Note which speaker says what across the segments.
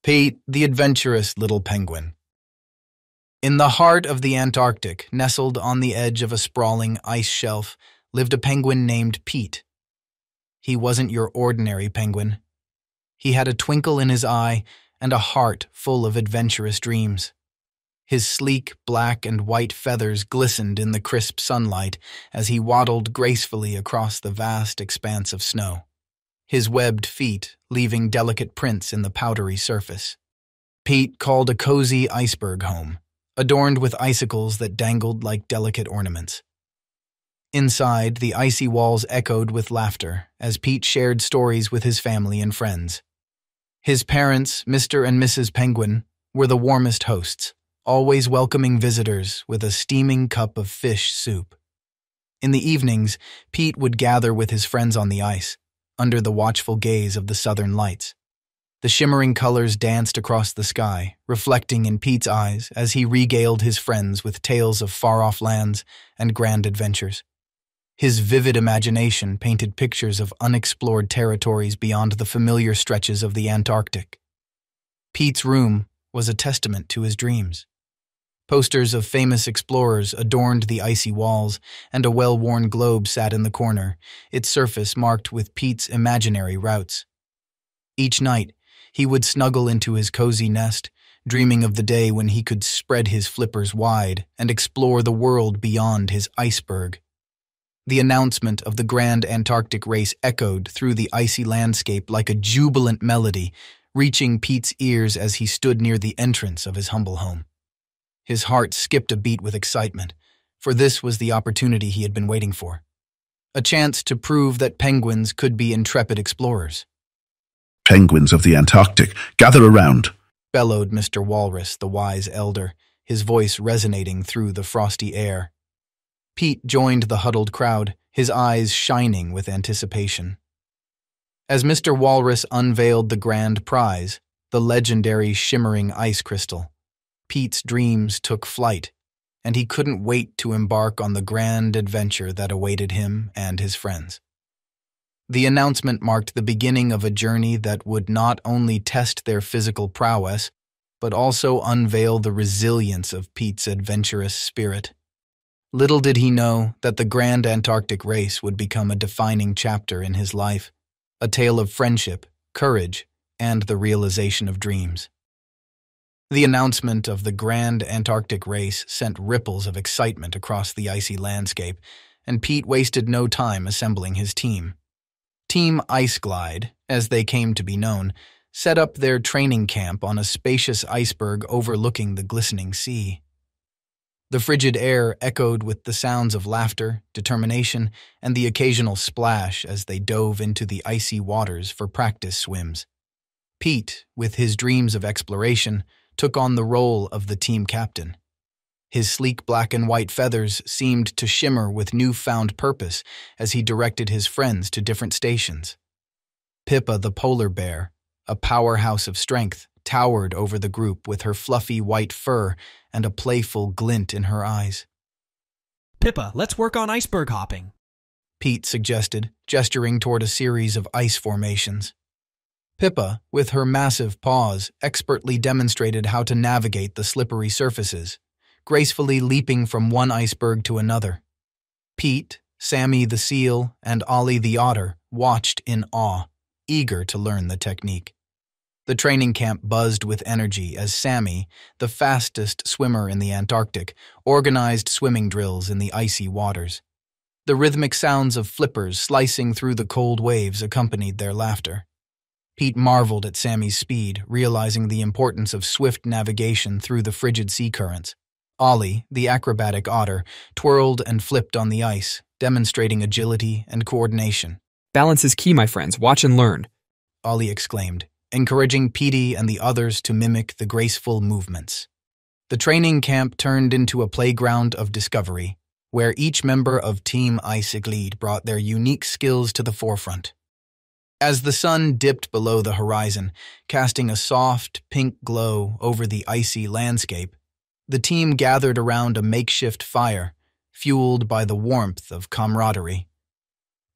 Speaker 1: Pete, the adventurous little penguin. In the heart of the Antarctic, nestled on the edge of a sprawling ice shelf, lived a penguin named Pete. He wasn't your ordinary penguin. He had a twinkle in his eye and a heart full of adventurous dreams. His sleek black and white feathers glistened in the crisp sunlight as he waddled gracefully across the vast expanse of snow, his webbed feet leaving delicate prints in the powdery surface. Pete called a cozy iceberg home, adorned with icicles that dangled like delicate ornaments. Inside, the icy walls echoed with laughter as Pete shared stories with his family and friends. His parents, Mr. and Mrs. Penguin, were the warmest hosts, always welcoming visitors with a steaming cup of fish soup. In the evenings, Pete would gather with his friends on the ice, under the watchful gaze of the southern lights. The shimmering colors danced across the sky, reflecting in Pete's eyes as he regaled his friends with tales of far-off lands and grand adventures. His vivid imagination painted pictures of unexplored territories beyond the familiar stretches of the Antarctic. Pete's room was a testament to his dreams. Posters of famous explorers adorned the icy walls, and a well-worn globe sat in the corner, its surface marked with Pete's imaginary routes. Each night, he would snuggle into his cozy nest, dreaming of the day when he could spread his flippers wide and explore the world beyond his iceberg. The announcement of the Grand Antarctic Race echoed through the icy landscape like a jubilant melody, reaching Pete's ears as he stood near the entrance of his humble home. His heart skipped a beat with excitement, for this was the opportunity he had been waiting for. A chance to prove that penguins could be intrepid explorers.
Speaker 2: "Penguins of the Antarctic, gather around,"
Speaker 1: bellowed Mr. Walrus, the wise elder, his voice resonating through the frosty air. Pete joined the huddled crowd, his eyes shining with anticipation. As Mr. Walrus unveiled the grand prize, the legendary shimmering ice crystal, Pete's dreams took flight, and he couldn't wait to embark on the grand adventure that awaited him and his friends. The announcement marked the beginning of a journey that would not only test their physical prowess, but also unveil the resilience of Pete's adventurous spirit. Little did he know that the Grand Antarctic Race would become a defining chapter in his life, a tale of friendship, courage, and the realization of dreams. The announcement of the Grand Antarctic Race sent ripples of excitement across the icy landscape, and Pete wasted no time assembling his team. Team Ice Glide, as they came to be known, set up their training camp on a spacious iceberg overlooking the glistening sea. The frigid air echoed with the sounds of laughter, determination, and the occasional splash as they dove into the icy waters for practice swims. Pete, with his dreams of exploration, took on the role of the team captain. His sleek black and white feathers seemed to shimmer with newfound purpose as he directed his friends to different stations. Pippa the polar bear, a powerhouse of strength, towered over the group with her fluffy white fur and a playful glint in her eyes.
Speaker 3: "Pippa, let's work on iceberg hopping,"
Speaker 1: Pete suggested, gesturing toward a series of ice formations. Pippa, with her massive paws, expertly demonstrated how to navigate the slippery surfaces, gracefully leaping from one iceberg to another. Pete, Sammy the seal, and Ollie the otter watched in awe, eager to learn the technique. The training camp buzzed with energy as Sammy, the fastest swimmer in the Antarctic, organized swimming drills in the icy waters. The rhythmic sounds of flippers slicing through the cold waves accompanied their laughter. Pete marveled at Sammy's speed, realizing the importance of swift navigation through the frigid sea currents. Ollie, the acrobatic otter, twirled and flipped on the ice, demonstrating agility and coordination.
Speaker 4: "Balance is key, my friends. Watch and learn,"
Speaker 1: Ollie exclaimed, encouraging Petey and the others to mimic the graceful movements. The training camp turned into a playground of discovery, where each member of Team Ice Glide brought their unique skills to the forefront. As the sun dipped below the horizon, casting a soft, pink glow over the icy landscape, the team gathered around a makeshift fire, fueled by the warmth of camaraderie.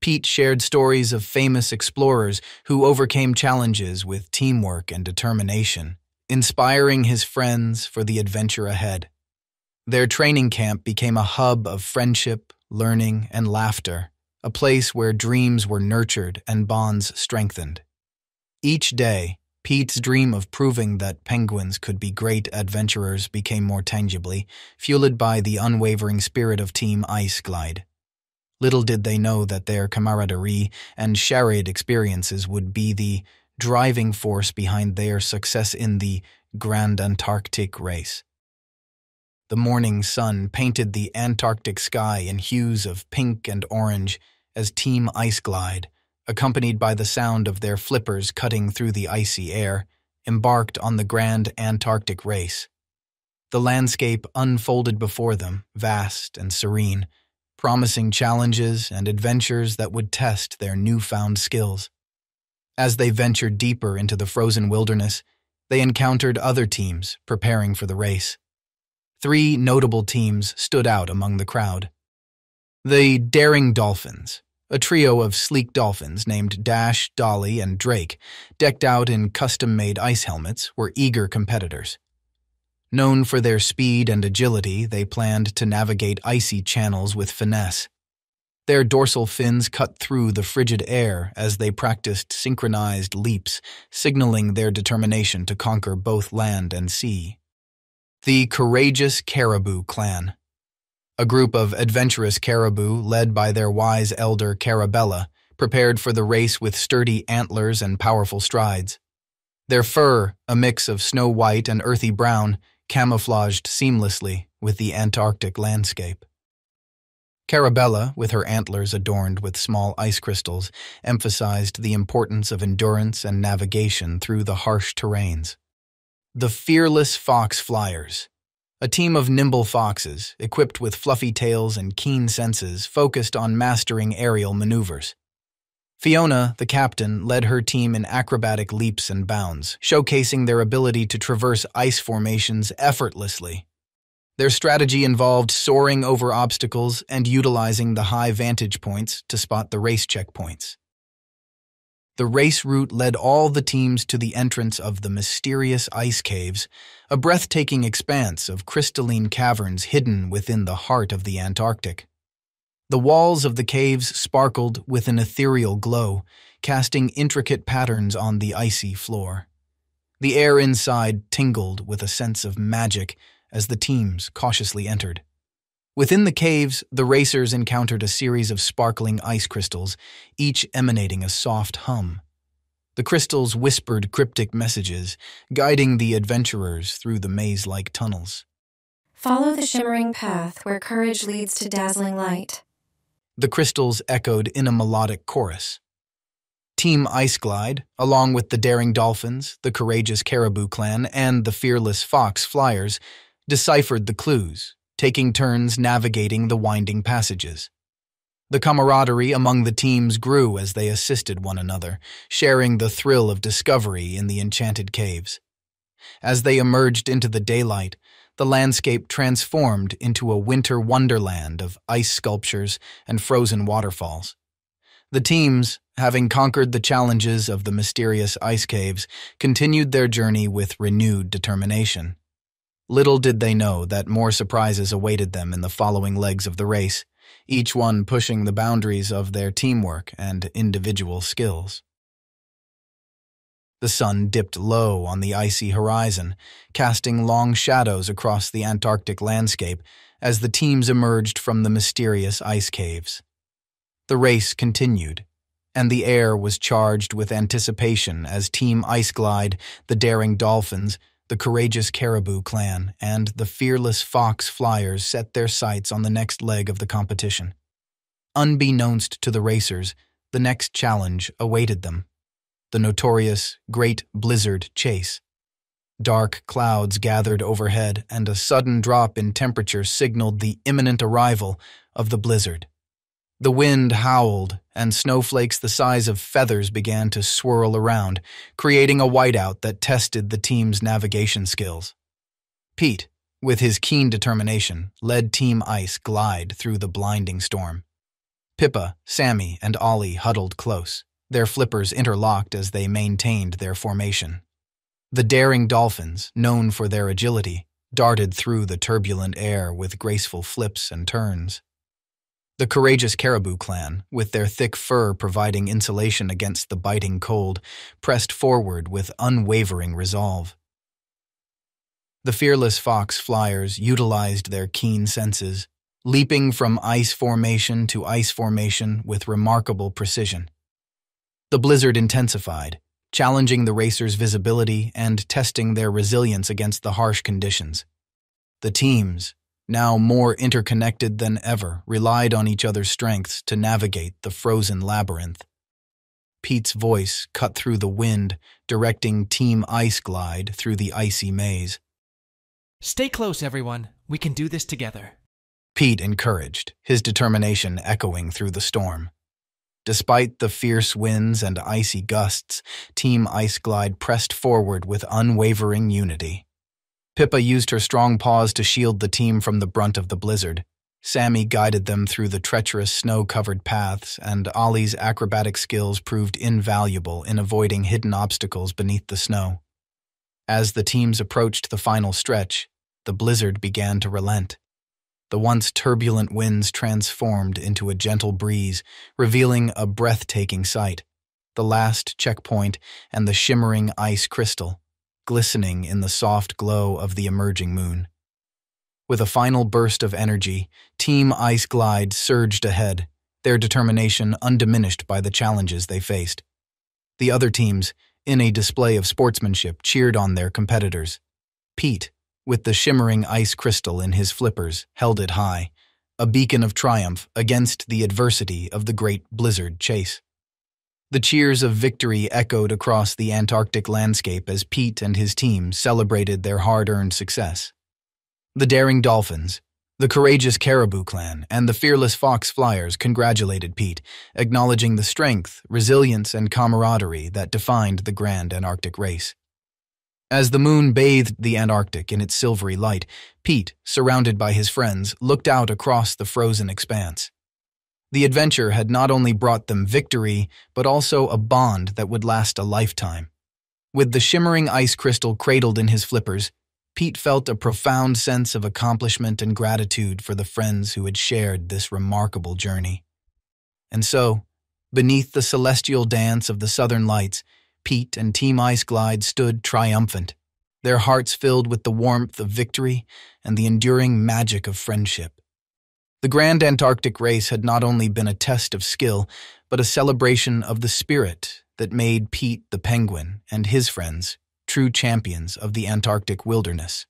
Speaker 1: Pete shared stories of famous explorers who overcame challenges with teamwork and determination, inspiring his friends for the adventure ahead. Their training camp became a hub of friendship, learning, and laughter, a place where dreams were nurtured and bonds strengthened. Each day, Pete's dream of proving that penguins could be great adventurers became more tangibly, fueled by the unwavering spirit of Team Ice Glide. Little did they know that their camaraderie and shared experiences would be the driving force behind their success in the Grand Antarctic Race. The morning sun painted the Antarctic sky in hues of pink and orange as Team Ice Glide, accompanied by the sound of their flippers cutting through the icy air, embarked on the Grand Antarctic Race. The landscape unfolded before them, vast and serene, promising challenges and adventures that would test their newfound skills. As they ventured deeper into the frozen wilderness, they encountered other teams preparing for the race. 3 notable teams stood out among the crowd. The Daring Dolphins, a trio of sleek dolphins named Dash, Dolly, and Drake, decked out in custom-made ice helmets, were eager competitors. Known for their speed and agility, they planned to navigate icy channels with finesse. Their dorsal fins cut through the frigid air as they practiced synchronized leaps, signaling their determination to conquer both land and sea. The Courageous Caribou Clan, a group of adventurous caribou led by their wise elder Carabella, prepared for the race with sturdy antlers and powerful strides. Their fur, a mix of snow white and earthy brown, camouflaged seamlessly with the Antarctic landscape. Carabella, with her antlers adorned with small ice crystals, emphasized the importance of endurance and navigation through the harsh terrains. The Fearless Fox Flyers, a team of nimble foxes, equipped with fluffy tails and keen senses, focused on mastering aerial maneuvers. Fiona, the captain, led her team in acrobatic leaps and bounds, showcasing their ability to traverse ice formations effortlessly. Their strategy involved soaring over obstacles and utilizing the high vantage points to spot the race checkpoints. The race route led all the teams to the entrance of the mysterious ice caves, a breathtaking expanse of crystalline caverns hidden within the heart of the Antarctic. The walls of the caves sparkled with an ethereal glow, casting intricate patterns on the icy floor. The air inside tingled with a sense of magic as the teams cautiously entered. Within the caves, the racers encountered a series of sparkling ice crystals, each emanating a soft hum. The crystals whispered cryptic messages, guiding the adventurers through the maze-like tunnels.
Speaker 5: Follow the shimmering path where courage leads to dazzling light.
Speaker 1: The crystals echoed in a melodic chorus. Team Ice Glide, along with the Daring Dolphins, the Courageous Caribou Clan, and the Fearless Fox Flyers, deciphered the clues, taking turns navigating the winding passages. The camaraderie among the teams grew as they assisted one another, sharing the thrill of discovery in the enchanted caves. As they emerged into the daylight, the landscape transformed into a winter wonderland of ice sculptures and frozen waterfalls. The teams, having conquered the challenges of the mysterious ice caves, continued their journey with renewed determination. Little did they know that more surprises awaited them in the following legs of the race, each one pushing the boundaries of their teamwork and individual skills. The sun dipped low on the icy horizon, casting long shadows across the Antarctic landscape as the teams emerged from the mysterious ice caves. The race continued, and the air was charged with anticipation as Team Ice Glide, the Daring Dolphins, the Courageous Caribou Clan, and the Fearless Fox Flyers set their sights on the next leg of the competition. Unbeknownst to the racers, the next challenge awaited them: the notorious Great Blizzard Chase. Dark clouds gathered overhead, and a sudden drop in temperature signaled the imminent arrival of the blizzard. The wind howled, and snowflakes the size of feathers began to swirl around, creating a whiteout that tested the team's navigation skills. Pete, with his keen determination, led Team Ice Glide through the blinding storm. Pippa, Sammy, and Ollie huddled close, their flippers interlocked as they maintained their formation. The daring dolphins, known for their agility, darted through the turbulent air with graceful flips and turns. The courageous caribou clan, with their thick fur providing insulation against the biting cold, pressed forward with unwavering resolve. The fearless fox flyers utilized their keen senses, leaping from ice formation to ice formation with remarkable precision. The blizzard intensified, challenging the racers' visibility and testing their resilience against the harsh conditions. The teams, now more interconnected than ever, relied on each other's strengths to navigate the frozen labyrinth. Pete's voice cut through the wind, directing Team Ice Glide through the icy maze.
Speaker 3: Stay close, everyone. We can do this together.
Speaker 1: Pete encouraged, his determination echoing through the storm. Despite the fierce winds and icy gusts, Team Ice Glide pressed forward with unwavering unity. Pippa used her strong paws to shield the team from the brunt of the blizzard. Sammy guided them through the treacherous snow-covered paths, and Ollie's acrobatic skills proved invaluable in avoiding hidden obstacles beneath the snow. As the teams approached the final stretch, the blizzard began to relent. The once turbulent winds transformed into a gentle breeze, revealing a breathtaking sight: the last checkpoint and the shimmering ice crystal, glistening in the soft glow of the emerging moon. With a final burst of energy, Team Ice Glide surged ahead, their determination undiminished by the challenges they faced. The other teams, in a display of sportsmanship, cheered on their competitors. Pete, with the shimmering ice crystal in his flippers, held it high, a beacon of triumph against the adversity of the great blizzard chase. The cheers of victory echoed across the Antarctic landscape as Pete and his team celebrated their hard-earned success. The daring dolphins, the courageous caribou clan, and the fearless fox flyers congratulated Pete, acknowledging the strength, resilience, and camaraderie that defined the grand Antarctic race. As the moon bathed the Antarctic in its silvery light, Pete, surrounded by his friends, looked out across the frozen expanse. The adventure had not only brought them victory, but also a bond that would last a lifetime. With the shimmering ice crystal cradled in his flippers, Pete felt a profound sense of accomplishment and gratitude for the friends who had shared this remarkable journey. And so, beneath the celestial dance of the southern lights, Pete and Team Ice Glide stood triumphant, their hearts filled with the warmth of victory and the enduring magic of friendship. The Grand Antarctic Race had not only been a test of skill, but a celebration of the spirit that made Pete the Penguin and his friends true champions of the Antarctic wilderness.